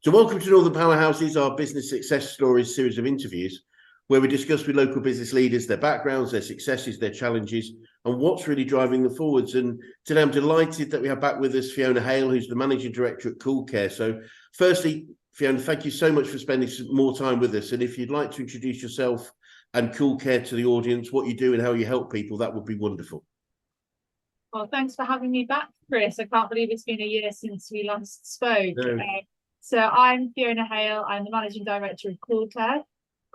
So welcome to Northern Powerhouses, our business success stories series of interviews, where we discuss with local business leaders their backgrounds, their successes, their challenges, and what's really driving them forwards. And today I'm delighted that we have back with us Fiona Hale, who's the Managing Director at CoolCare. So firstly, Fiona, thank you so much for spending some more time with us. And if you'd like to introduce yourself and CoolCare to the audience, what you do and how you help people, that would be wonderful. Well, thanks for having me back, Chris. I can't believe it's been a year since we last spoke. No. So I'm Fiona Hale. I'm the Managing Director of CoolCare.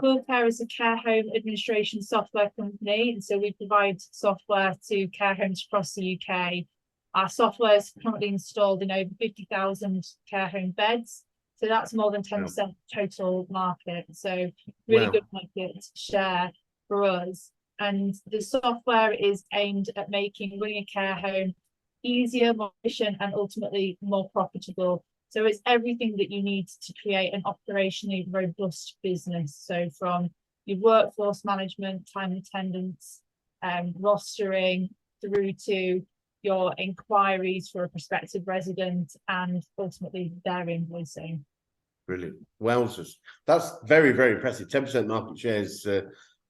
CoolCare is a care home administration software company, and so we provide software to care homes across the UK. Our software is currently installed in over 50,000 care home beds, so that's more than 10% total market. So really good market share for us. And the software is aimed at making running a care home easier, more efficient, and ultimately more profitable. So it's everything that you need to create an operationally robust business. So from your workforce management, time and attendance, rostering, through to your inquiries for a prospective resident, and ultimately their invoicing. Brilliant. Wowzers. That's very, very impressive. 10% market share is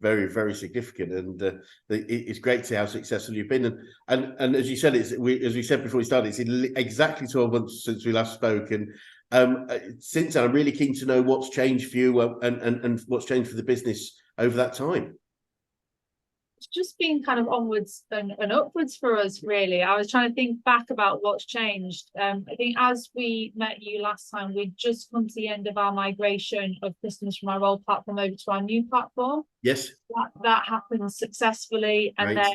very, very significant, and it's great to see how successful you've been. And as you said, as we said before we started, it's exactly 12 months since we last spoke. And since then, I'm really keen to know what's changed for you and what's changed for the business over that time. It's just been kind of onwards and upwards for us, really. I was trying to think back about what's changed. I think as we met you last time, we'd just come to the end of our migration of customers from our old platform over to our new platform. Yes. That happened successfully. And then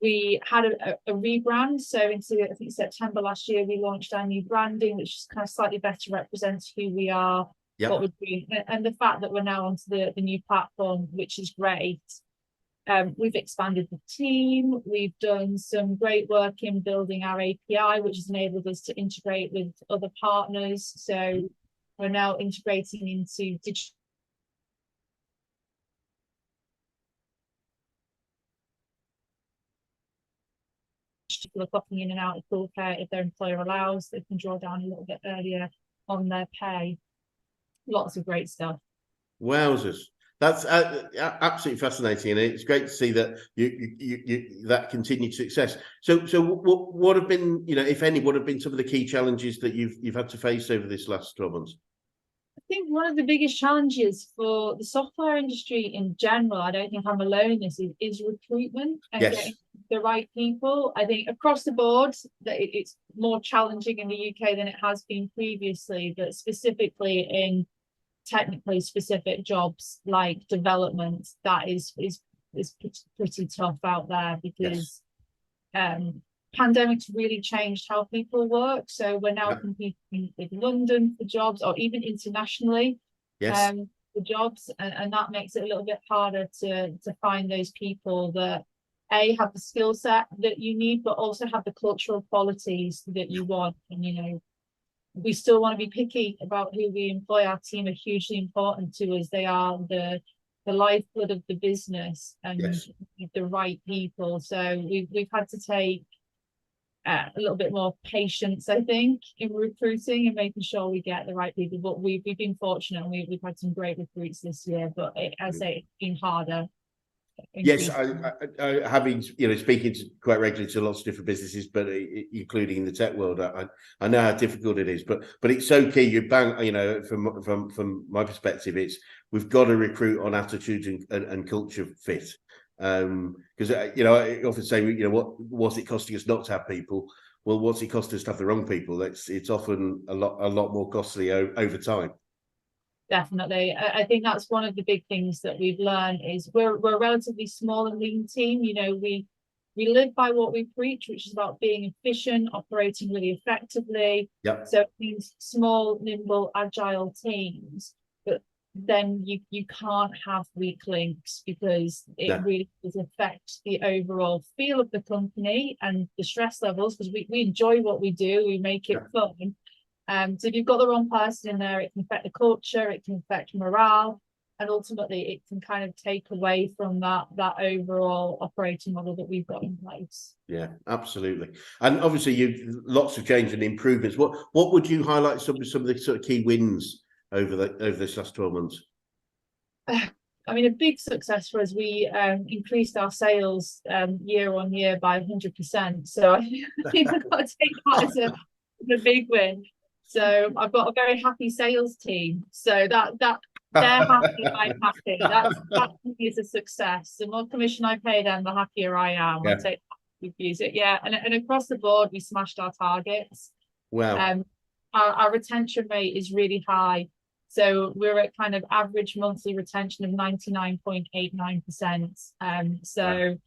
we had a rebrand. So into, I think, September last year, we launched our new branding, which just kind of slightly better represents who we are, what we're doing. And the fact that we're now onto the new platform, which is great. We've expanded the team. We've done some great work in building our API, which has enabled us to integrate with other partners. So we're now integrating into digital. People are clocking in and out of CoolCare if their employer allows. They can draw down a little bit earlier on their pay. Lots of great stuff. Wowzers. That's absolutely fascinating, and it's great to see that you that continued success. So what have been, if any, what have been some of the key challenges that you've had to face over this last 12 months? I think one of the biggest challenges for the software industry in general, I don't think I'm alone in this, is recruitment and getting the right people. I think across the board that it's more challenging in the UK than it has been previously, but specifically in technically specific jobs like development, that is pretty tough out there, because pandemics really changed how people work. So we're now competing with London for jobs, or even internationally for jobs, and that makes it a little bit harder to find those people that have the skill set that you need, but also have the cultural qualities that you want. And we still want to be picky about who we employ. Our team are hugely important to us. They are the lifeblood of the business, and the right people. So we've had to take a little bit more patience, I think, in recruiting and making sure we get the right people. But we've been fortunate, and we've had some great recruits this year. But as I say, it's been harder. Yes, I having speaking to quite regularly to lots of different businesses, but including in the tech world, I know how difficult it is. But it's so key. You bang, from my perspective, we've got to recruit on attitude and culture fit. Because I often say, what's it costing us not to have people? Well, what's it cost us to have the wrong people? It's often a lot more costly over time. Definitely. I think that's one of the big things that we've learned is we're a relatively small and lean team. We live by what we preach, which is about being efficient, operating really effectively. So it means small, nimble, agile teams. But then you can't have weak links, because it really does affect the overall feel of the company and the stress levels, because we enjoy what we do. We make it fun. So if you've got the wrong person in there, it can affect the culture, it can affect morale. and ultimately it can kind of take away from that overall operating model that we've got in place. Yeah, absolutely. And obviously you lots of change and improvements. What would you highlight some of the sort of key wins over this last 12 months? I mean, a big success for us, we increased our sales year on year by 100%. So I think I've got to take that as a big win. So I've got a very happy sales team. So that they're happy, I'm happy. That is a success. The more commission I pay them, the happier I am. Yeah. I take use it. Yeah. And across the board, we smashed our targets. Wow. Our retention rate is really high. So we're at kind of average monthly retention of 99.89%. So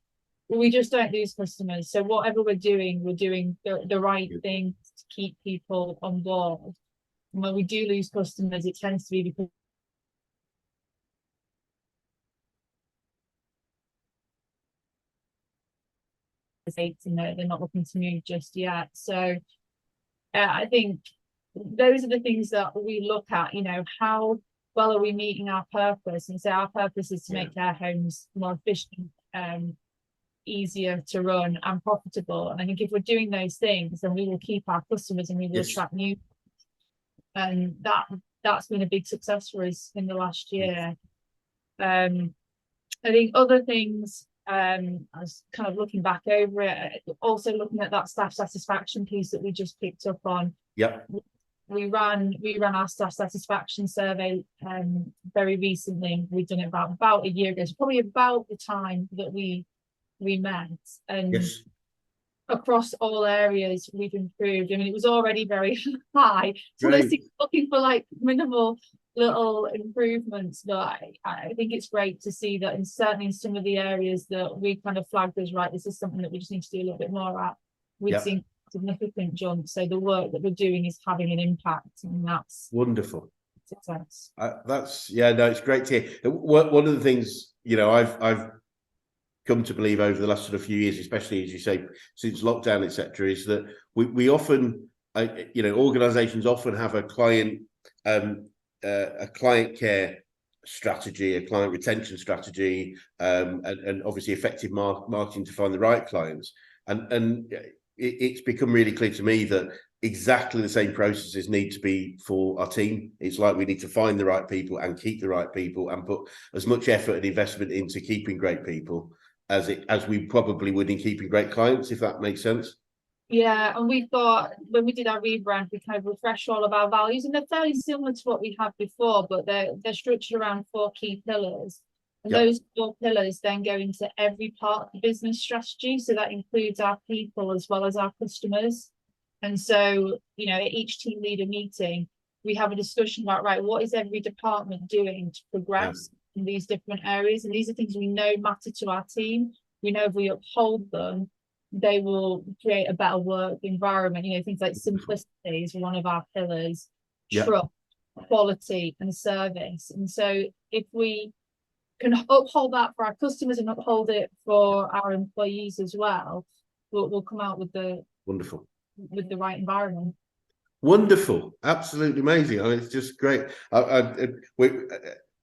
we just don't lose customers. So whatever we're doing the right thing to keep people on board. And when we do lose customers, it tends to be because they're not looking to move just yet. So I think those are the things that we look at, you know, how well are we meeting our purpose? And so our purpose is to make care homes more efficient, easier to run and profitable. And I think if we're doing those things, then we will keep our customers and we will attract new. And that's been a big success for us in the last year. I think other things, I was kind of looking back over it, also looking at that staff satisfaction piece that we just picked up on. Yep. We ran our staff satisfaction survey very recently. We've done it about a year ago. It's probably about the time that we met, and across all areas we've improved. I mean, it was already very high, so we're looking for like minimal little improvements, but I think it's great to see that, and certainly in some of the areas that we kind of flagged as right, this is something that we just need to do a little bit more at. We've seen significant jumps. So the work that we're doing is having an impact, and that's wonderful. Success. That's no, it's great to hear. One of the things, you know, I've come to believe over the last sort of few years, especially as you say, since lockdown, etc., is that we often, you know, organisations often have a client care strategy, a client retention strategy, and obviously effective marketing to find the right clients. And it's become really clear to me that exactly the same processes need to be for our team. It's like we need to find the right people and keep the right people and put as much effort and investment into keeping great people as we probably would in keeping great clients, if that makes sense. Yeah, and we thought when we did our rebrand, we kind of refreshed all of our values, and they're fairly similar to what we had before, but they're structured around 4 key pillars. And those 4 pillars then go into every part of the business strategy. So that includes our people as well as our customers. And so, you know, at each team leader meeting, we have a discussion about, right, what is every department doing to progress in these different areas? And these are things we know matter to our team. We know if we uphold them, they will create a better work environment. You know, things like simplicity is one of our pillars, trust, quality, and service. And so if we can uphold that for our customers and uphold it for our employees as well, we'll come out with the right environment. Wonderful, absolutely amazing. I mean, it's just great.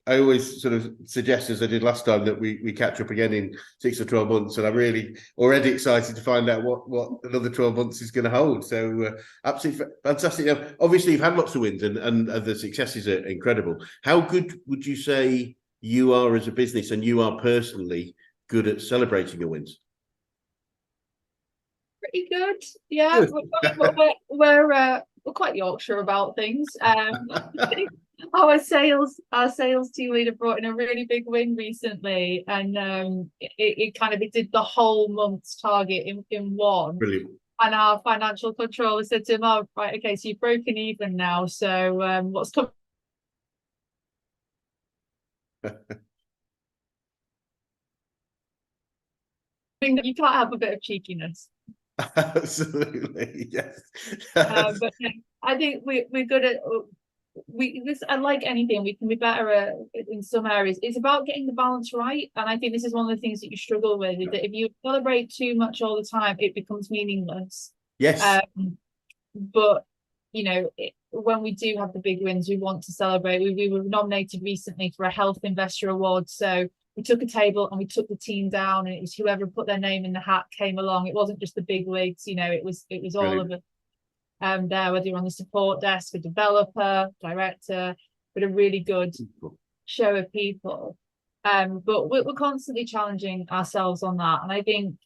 I always sort of suggest, as I did last time, that we catch up again in 6 or 12 months, and I'm really already excited to find out what another 12 months is going to hold. So absolutely fantastic. Now, obviously, you've had lots of wins, and the successes are incredible. How good would you say you are as a business, and you are personally good at celebrating your wins? Pretty good, yeah. Good. We're quite Yorkshire about things. Our sales team leader brought in a really big win recently, and it did the whole month's target in one. Brilliant. And our financial controller said to him, "Oh, right, okay, so you've broken even now. So what's coming?" You can't have a bit of cheekiness. Absolutely, yes. But I think we're good at. Unlike anything, we can be better in some areas. It's about getting the balance right, and I think this is one of the things that you struggle with, is that if you celebrate too much all the time, it becomes meaningless. Yes. But when we do have the big wins, we want to celebrate. We were nominated recently for a Health Investor Award, so we took a table and we took the team down, and it was whoever put their name in the hat came along. It wasn't just the big wigs, it was all of it. There, whether you're on the support desk, a developer, director, but a really good show of people. But we're constantly challenging ourselves on that, and I think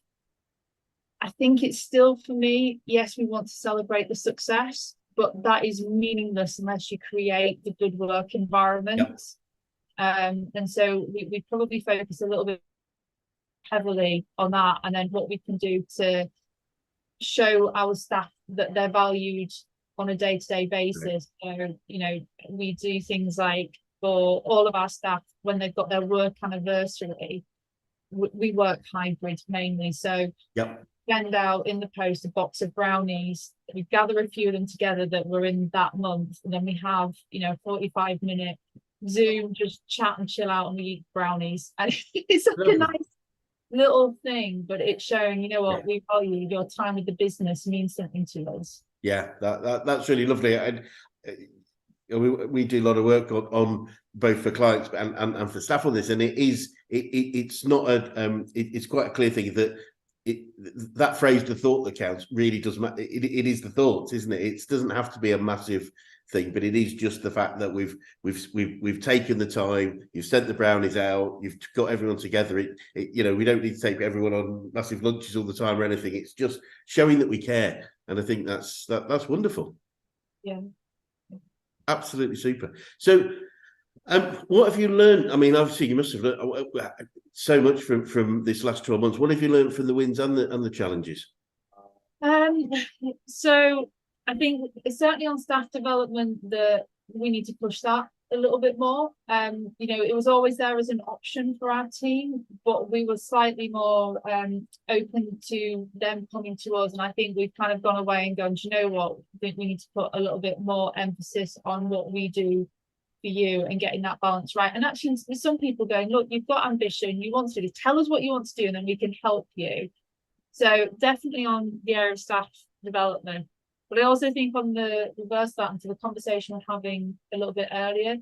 it's still, for me, yes, we want to celebrate the success, but that is meaningless unless you create the good work environment. And so we probably focus a little bit heavily on that, and then what we can do to show our staff that they're valued on a day-to-day basis. So, we do things like, for all of our staff, when they've got their work anniversary, we work hybrid mainly. So send out in the post a box of brownies. We gather a few of them together that were in that month, and then we have 45-minute Zoom, just chat and chill out, and we eat brownies. And it's like a nice little thing, but it's showing, we value your time with the business means something to us. That's really lovely. And we do a lot of work on both for clients and for staff on this, and it's not it's quite a clear thing that that phrase, the thought that counts, really does matter. It is the thoughts, isn't it? It doesn't have to be a massive thing, but it is just the fact that we've taken the time, you've sent the brownies out, you've got everyone together. We don't need to take everyone on massive lunches all the time or anything. It's just showing that we care, and I think that's wonderful. Yeah, absolutely super. So what have you learned? I mean, obviously you must have learned so much from this last 12 months. What have you learned from the wins and the challenges? So I think certainly on staff development that we need to push that a little bit more. It was always there as an option for our team, but we were slightly more open to them coming to us. And I think we've kind of gone away and gone, do you know what? I think we need to put a little bit more emphasis on what we do for you and getting that balance right. And actually, with some people going, look, you've got ambition, you want to do, tell us what you want to do, and then we can help you. So definitely on the area of staff development. But I also think on the reverse that, and to the conversation we're having a little bit earlier,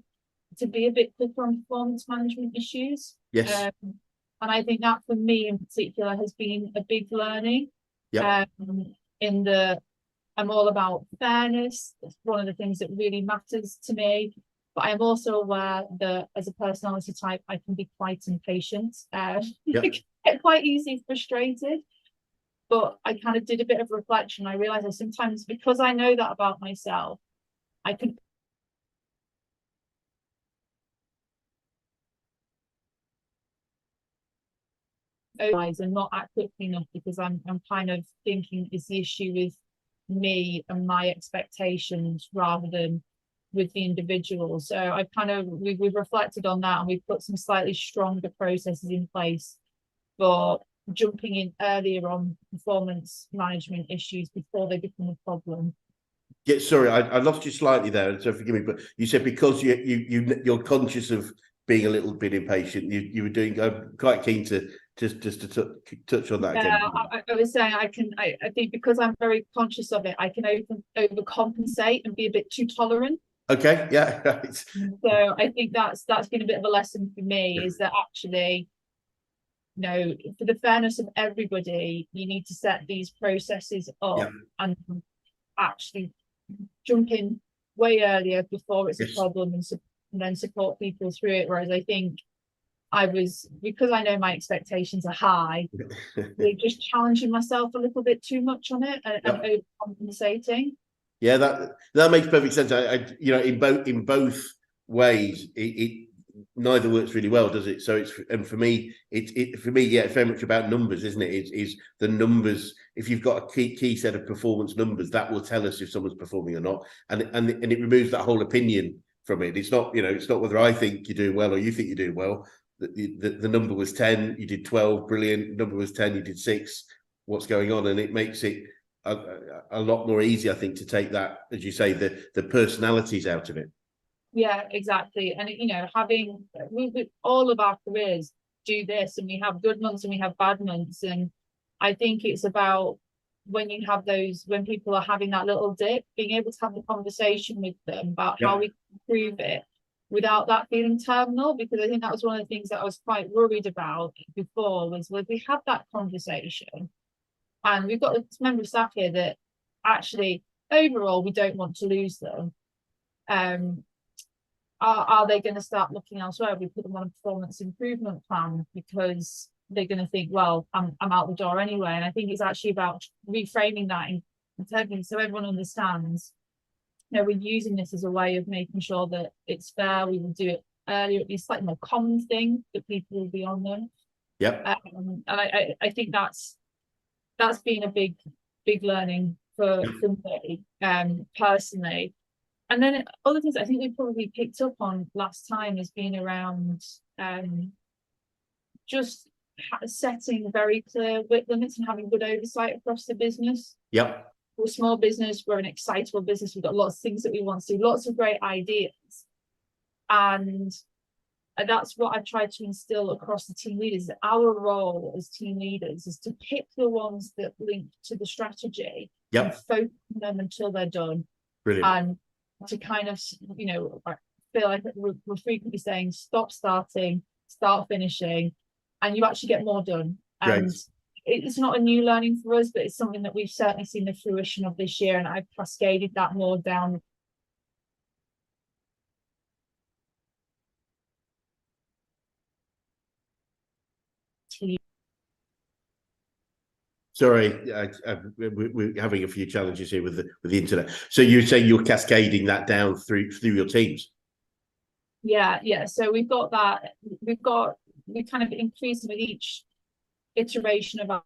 to be a bit quicker on performance management issues. Yes. And I think that for me in particular has been a big learning. I'm all about fairness. It's one of the things that really matters to me. But I am also aware that as a personality type, I can be quite impatient. Get quite easily frustrated. But I kind of did a bit of reflection. I realized that sometimes, because I know that about myself, I can and not act quickly enough, because I'm kind of thinking, is the issue with me and my expectations rather than with the individual. So I've we've reflected on that, and we've put some slightly stronger processes in place for jumping in earlier on performance management issues before they become a problem. Yeah, sorry, I lost you slightly there, so forgive me. But you said because you're conscious of being a little bit impatient, you were doing. I'm quite keen to just to touch on that again. I was saying I think because I'm very conscious of it, I can overcompensate and be a bit too tolerant. Okay, yeah, right. So I think that's been a bit of a lesson for me, is that actually, for the fairness of everybody, you need to set these processes up and actually jump in way earlier before it's a problem, and then support people through it. Whereas I think because I know my expectations are high, just challenging myself a little bit too much on it and overcompensating. Yeah, that makes perfect sense. In both ways, it neither works really well, does it? So for me, it's very much about numbers, isn't it? Is the numbers. If you've got a key set of performance numbers, that will tell us if someone's performing or not, and it removes that whole opinion from it. It's not it's not whether I think you're doing well or you think you're doing well. The number was 10, you did 12, brilliant. Number was 10, you did 6. What's going on? And it makes it a lot more easy, I think, to take that, as you say, the personalities out of it. Yeah, exactly. And having we all of our careers do this, and we have good months and we have bad months, and I think it's about when you have those, when people are having that little dip, being able to have the conversation with them about how we can improve it without that feeling terminal, because I think that was one of the things that I was quite worried about before, was when we have that conversation, and we've got a member of staff here that actually overall we don't want to lose them. Are they going to start looking elsewhere? We put them on a performance improvement plan because they're going to think, well, I'm out the door anyway. And I think it's actually about reframing that in terms, so everyone understands, you know, we're using this as a way of making sure that it's fair. We will do it earlier. It's slightly more common thing that people will be on them. Yep. And I think that's been a big learning for me, personally. And then other things I think we probably picked up on last time has been around just setting very clear width limits and having good oversight across the business. Yep. We're a small business, we're an excitable business, we've got lots of things that we want to do, lots of great ideas. And that's what I've tried to instill across the team leaders. Our role as team leaders is to pick the ones that link to the strategy and focus on them until they're done. Brilliant. And to kind of, you know, I feel like we're frequently saying stop starting, start finishing, and you actually get more done. And it's not a new learning for us, but it's something that we've certainly seen the fruition of this year, and I've cascaded that more down. Sorry, we're having a few challenges here with the internet. So you say you're cascading that down through your teams? Yeah. So we've got that. We kind of increased with each iteration of our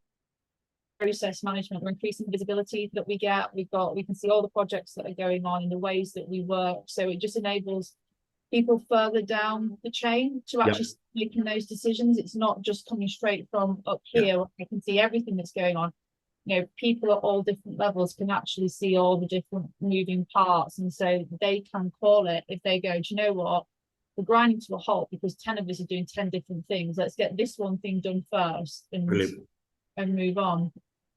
process management. We're increasing the visibility that we get. We can see all the projects that are going on and the ways that we work. So it just enables people further down the chain to actually making those decisions. It's not just coming straight from up here. I can see everything that's going on. You know, people at all different levels can actually see all the different moving parts, and so they can call it if they go, do you know what, we're grinding to a halt because 10 of us are doing 10 different things. Let's get this one thing done first and move on.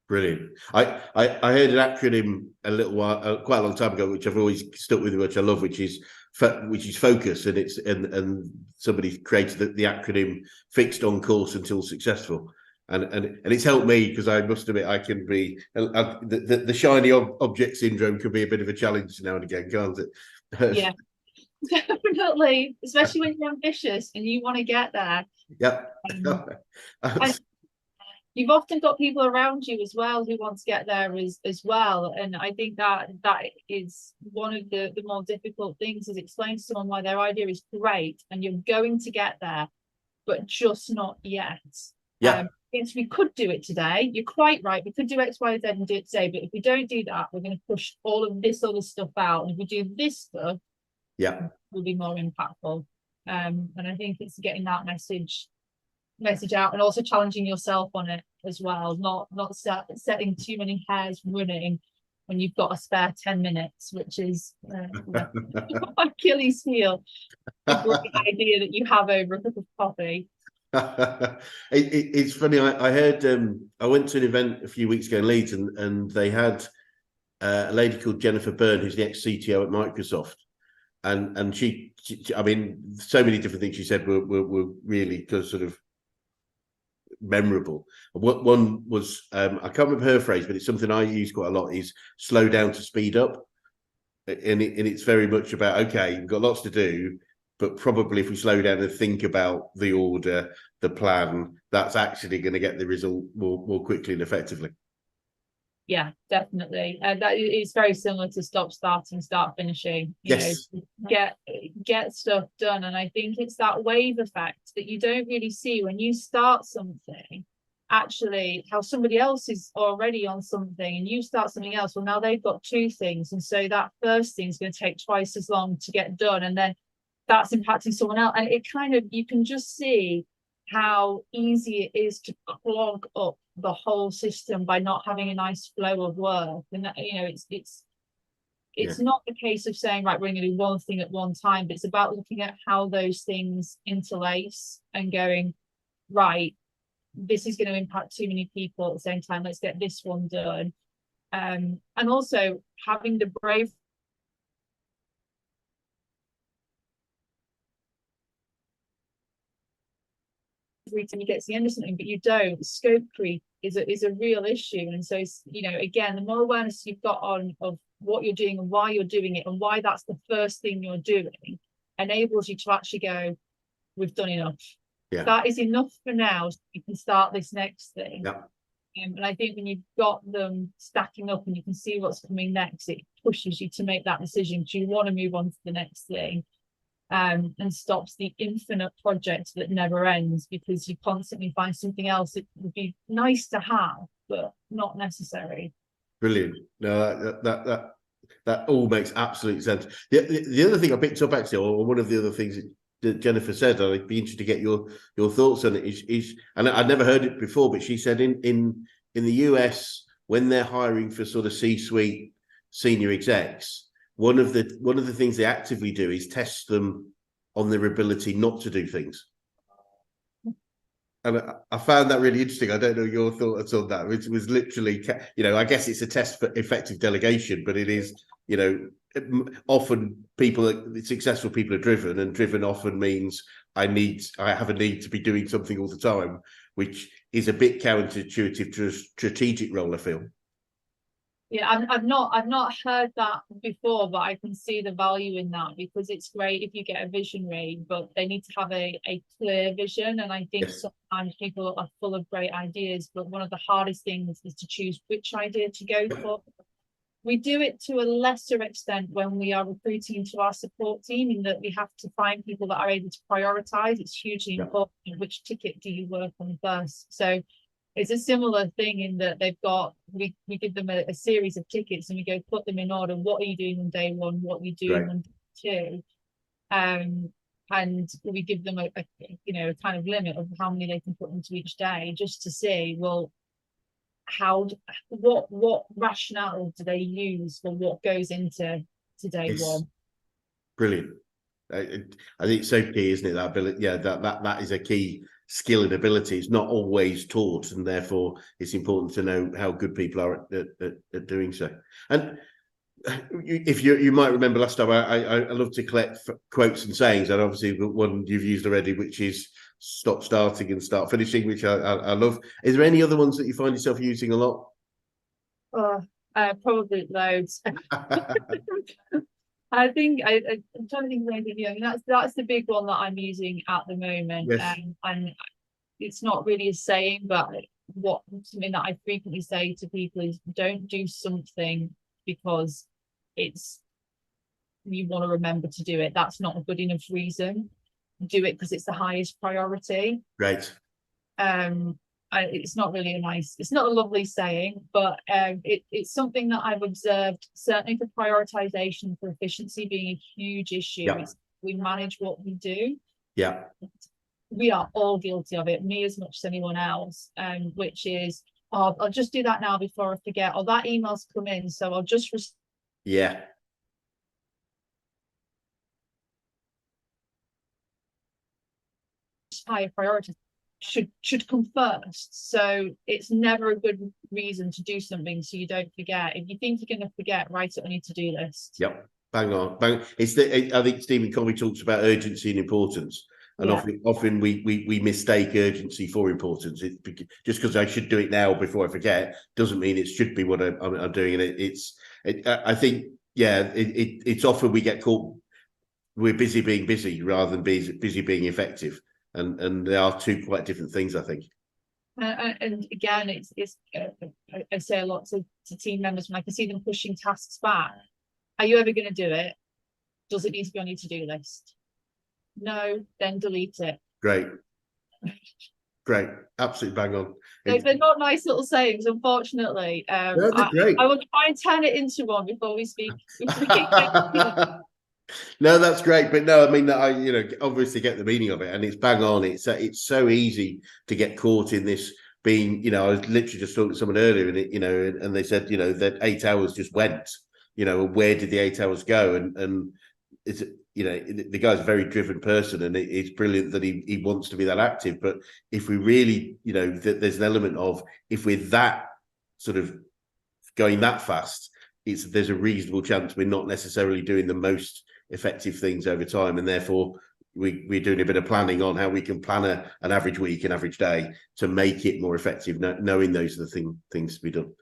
Brilliant. I heard an acronym a little while, quite a long time ago, which I've always stuck with, which I love, which is focus, and it's and somebody created the acronym fixed, on course, until successful, and it's helped me, because I must admit I can be the shiny object syndrome can be a bit of a challenge now and again, can't it? Yeah, definitely, especially when you're ambitious and you want to get there. And you've often got people around you as well who want to get there as well. And I think that is one of the more difficult things, is explain to someone why their idea is great and you're going to get there, but just not yet. Yes, we could do it today. You're quite right. We could do X, Y, Z and do it today. But if we don't do that, we're going to push all of this other stuff out. And if we do this stuff, will be more impactful. And I think it's getting that message out, and also challenging yourself on it as well, not setting too many hairs running when you've got a spare 10 minutes, which is Achilles heel, a great idea that you have over a cup of coffee. It's funny, I heard I went to an event a few weeks ago in Leeds, and they had a lady called Jennifer Byrne, who's the ex-CTO at Microsoft, and she I mean, so many different things she said were really sort of memorable. One was I can't remember her phrase, but it's something I use quite a lot, is slow down to speed up, and it's very much about, okay, we've got lots to do, but probably if we slow down and think about the order, the plan, that's actually going to get the result more quickly and effectively. Yeah, definitely. That is very similar to stop starting, start finishing. You know, get stuff done. And I think it's that wave effect that you don't really see when you start something, actually how somebody else is already on something and you start something else. Well, now they've got two things, and so that first thing is going to take twice as long to get done, and then that's impacting someone else. And it kind of, you can just see how easy it is to clog up the whole system by not having a nice flow of work. And that, you know, it's not the case of saying, right, we're going to do one thing at one time, but it's about looking at how those things interlace and going, right, this is going to impact too many people at the same time, let's get this one done. And also having the brave to get to the end of something, but you don't. Scope creep is a real issue, and so again, the more awareness you've got on of what you're doing and why you're doing it and why that's the first thing you're doing, enables you to actually go, we've done enough. Yeah. That is enough for now. So you can start this next thing. Yeah. And I think when you've got them stacking up and you can see what's coming next, it pushes you to make that decision because you want to move on to the next thing. And stops the infinite project that never ends because you constantly find something else that would be nice to have, but not necessary. Brilliant. No, that all makes absolute sense. The other thing I picked up actually, or one of the other things that Jennifer said, I'd be interested to get your thoughts on it. Is and I'd never heard it before, but she said in the US when they're hiring for sort of C-suite senior execs, one of the things they actively do is test them on their ability not to do things. And I found that really interesting. I don't know your thoughts on that, which was literally, I guess it's a test for effective delegation, but it is, often successful people are driven, and driven often means I have a need to be doing something all the time, which is a bit counterintuitive to a strategic role, I feel. Yeah, I've not heard that before, but I can see the value in that because it's great if you get a visionary, but they need to have a clear vision. And I think sometimes people are full of great ideas, but one of the hardest things is to choose which idea to go for. We do it to a lesser extent when we are recruiting into our support team, in that we have to find people that are able to prioritize. It's hugely important. Which ticket do you work on first? So it's a similar thing in that we give them a series of tickets and we go put them in order. What are you doing on day one? What are you doing on day two? And we give them a kind of limit of how many they can put into each day, just to see, well, what rationale do they use for what goes into day one? Brilliant. I think it's so key, isn't it? That ability, that is a key skill and ability. It's not always taught, and therefore it's important to know how good people are at doing so. And if you might remember last time, I love to collect quotes and sayings, and obviously one you've used already, which is stop starting and start finishing, which I love. Is there any other ones that you find yourself using a lot? Probably loads. I think I'm trying to think of anything. I mean, that's the big one that I'm using at the moment. Yes. And it's not really a saying, but something that I frequently say to people is, don't do something because you want to remember to do it. That's not a good enough reason. Do it because it's the highest priority. Right. It's not really it's not a lovely saying, but it's something that I've observed, certainly for prioritization, for efficiency being a huge issue. Yeah. We manage what we do. Yeah. We are all guilty of it, me as much as anyone else, which is, I'll just do that now before I forget, or that email's come in, so I'll just higher priority should come first. So it's never a good reason to do something so you don't forget. If you think you're going to forget, write it on your to-do list. Yep. Bang on. Bang. I think Stephen Covey talks about urgency and importance. And often we mistake urgency for importance. Just because I should do it now before I forget doesn't mean it should be what I'm doing. And I think, it's often we get caught, we're busy being busy rather than busy being effective. And they are two quite different things, I think. And again, I say a lot to team members when I can see them pushing tasks back. Are you ever going to do it? Does it need to be on your to-do list? No, then delete it. Great. Absolutely bang on. They're not nice little sayings, unfortunately. Great. I will try and turn it into one before we speak. No, that's great, but no, I mean, I obviously get the meaning of it, and it's bang on. It's so easy to get caught in this being, I was literally just talking to someone earlier, and and they said, that 8 hours just went, where did the 8 hours go? And it's, the guy's a very driven person, and it's brilliant that he wants to be that active. But if we really, there's an element of, if we're that sort of going that fast, there's a reasonable chance we're not necessarily doing the most effective things over time, and therefore we're doing a bit of planning on how we can plan an average week, an average day to make it more effective, knowing those are the things to be done.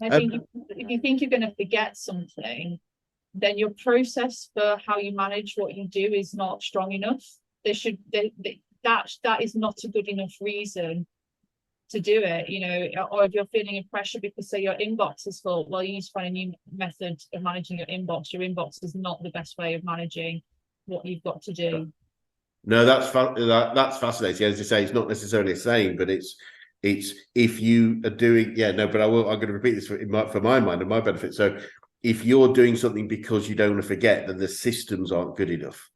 I think if you think you're going to forget something, then your process for how you manage what you do is not strong enough. That is not a good enough reason to do it, you know. Or if you're feeling a pressure because, say, your inbox is full, well, you need to find a new method of managing your inbox. Your inbox is not the best way of managing what you've got to do. No, that's fascinating. As you say, it's not necessarily a saying, but it's if you are doing, I'm going to repeat this for my mind and my benefit. So if you're doing something because you don't want to forget, then the systems aren't good enough.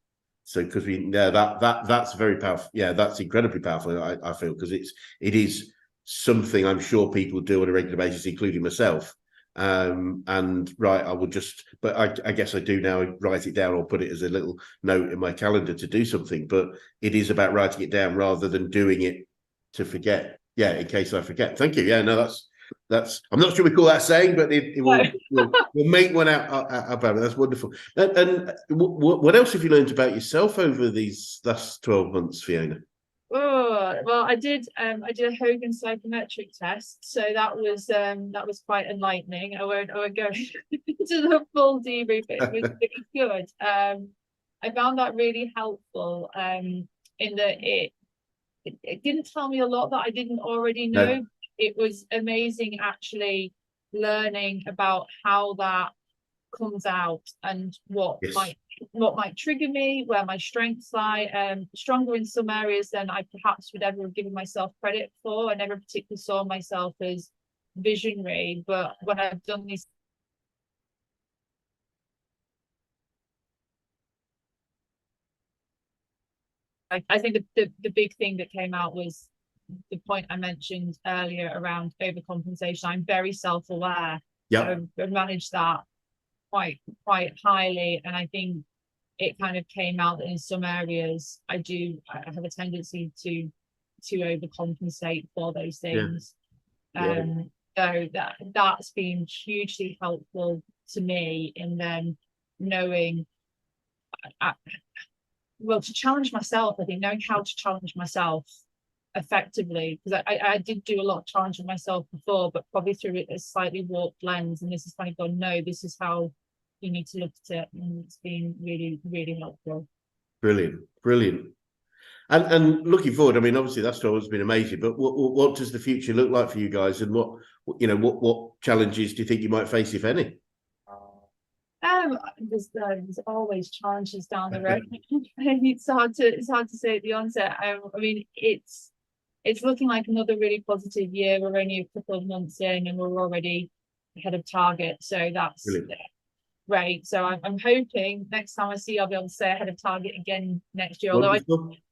So because that's very powerful. Yeah, that's incredibly powerful. I feel, because it is something I'm sure people do on a regular basis, including myself. And right, I will just, but I guess I do now write it down or put it as a little note in my calendar to do something. But it is about writing it down rather than doing it to forget. Yeah, in case I forget. Thank you. Yeah, no, that's. I'm not sure we call that saying, but we'll make one out about it. That's wonderful. And what else have you learned about yourself over these last 12 months, Fiona? Oh, well, I did a Hogan psychometric test, so that was quite enlightening. I won't go into the full debrief. It was good. I found that really helpful. In that it didn't tell me a lot that I didn't already know. No. It was amazing actually learning about how that comes out and what might trigger me, where my strengths lie. Stronger in some areas than I perhaps would ever have given myself credit for. I never particularly saw myself as visionary, but when I've done these, I think the big thing that came out was the point I mentioned earlier around overcompensation. I'm very self-aware. Yeah. I manage that quite highly, and I think it kind of came out that in some areas I have a tendency to overcompensate for those things. So that's been hugely helpful to me in then knowing to challenge myself. I think knowing how to challenge myself effectively, because I did do a lot of challenging myself before, but probably through a slightly warped lens, and this is kind of gone, no, this is how you need to look at it, and it's been really, really helpful. Brilliant. And looking forward, I mean, obviously that's always been amazing, but what does the future look like for you guys, and what challenges do you think you might face, if any? There's always challenges down the road. It's hard to say at the onset. I mean, it's looking like another really positive year. We're only a couple of months in, and we're already ahead of target, so that's great. So I'm hoping next time I see you, I'll be able to stay ahead of target again next year. Although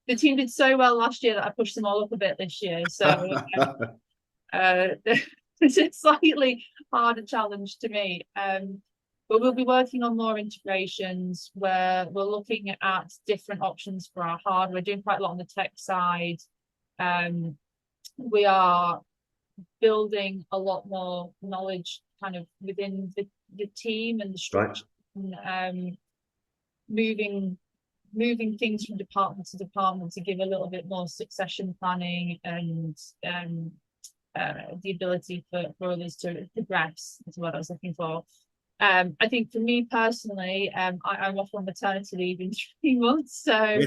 the team did so well last year that I pushed them all up a bit this year. So it's a slightly harder challenge to meet. But we'll be working on more integrations where we're looking at different options for our hardware. We're doing quite a lot on the tech side. We are building a lot more knowledge kind of within the team and the structure, and moving things from department to department to give a little bit more succession planning and the ability for others to progress is what I was looking for. I think for me personally, I'm off on maternity leave in 3 months, so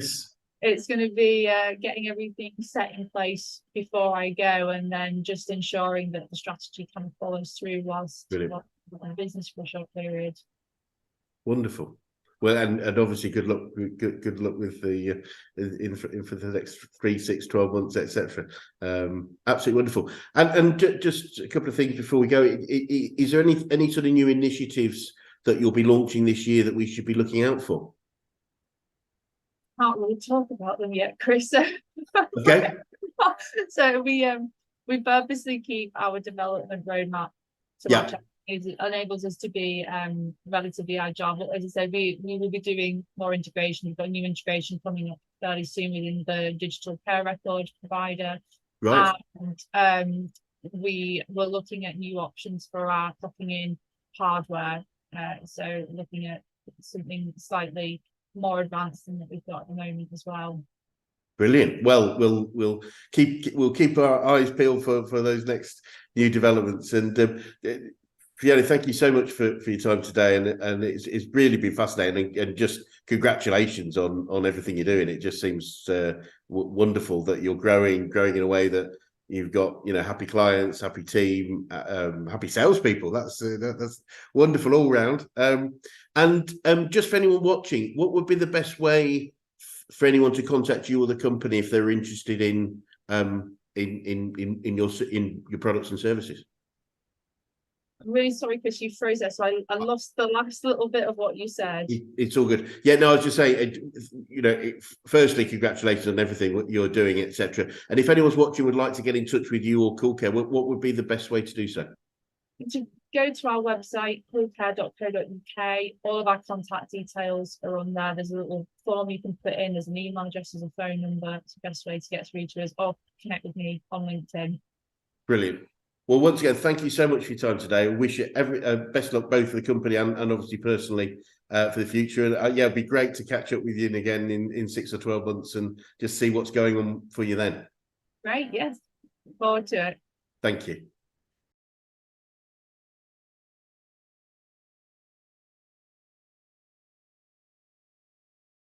it's going to be getting everything set in place before I go, and then just ensuring that the strategy kind of follows through whilst in business for a short period. Wonderful. Well, and obviously good luck with the for the next 3, 6, 12 months, etc. Absolutely wonderful. And just a couple of things before we go. Is there any sort of new initiatives that you'll be launching this year that we should be looking out for? Can't really talk about them yet, Chris. Okay. So we purposely keep our development roadmap to match up. It enables us to be relatively agile. But as I said, we will be doing more integration. We've got a new integration coming up fairly soon within the digital care record provider. Right. And we were looking at new options for our clocking in hardware. So looking at something slightly more advanced than what we've got at the moment as well. Brilliant. Well, we'll keep our eyes peeled for those next new developments. And Fiona, thank you so much for your time today, and it's really been fascinating. And just congratulations on everything you're doing. It just seems wonderful that you're growing in a way that you've got, you know, happy clients, happy team, happy salespeople. That's wonderful all round. And just for anyone watching, what would be the best way for anyone to contact you or the company if they're interested in your products and services? I'm really sorry, Chris, you froze there, so I lost the last little bit of what you said. It's all good. Yeah, no, I was just saying, you know, firstly, congratulations on everything what you're doing, etc. And if anyone's watching would like to get in touch with you or CoolCare, what would be the best way to do so? To go to our website, coolcare.co.uk. All of our contact details are on there. There's a little form you can put in. There's an email address, there's a phone number. It's the best way to get through to us, or connect with me on LinkedIn. Brilliant. Well, once again, thank you so much for your time today. I wish you every best luck both for the company and obviously personally for the future. And yeah, it'd be great to catch up with you again in 6 or 12 months and just see what's going on for you then. Great, yes. Look forward to it. Thank you.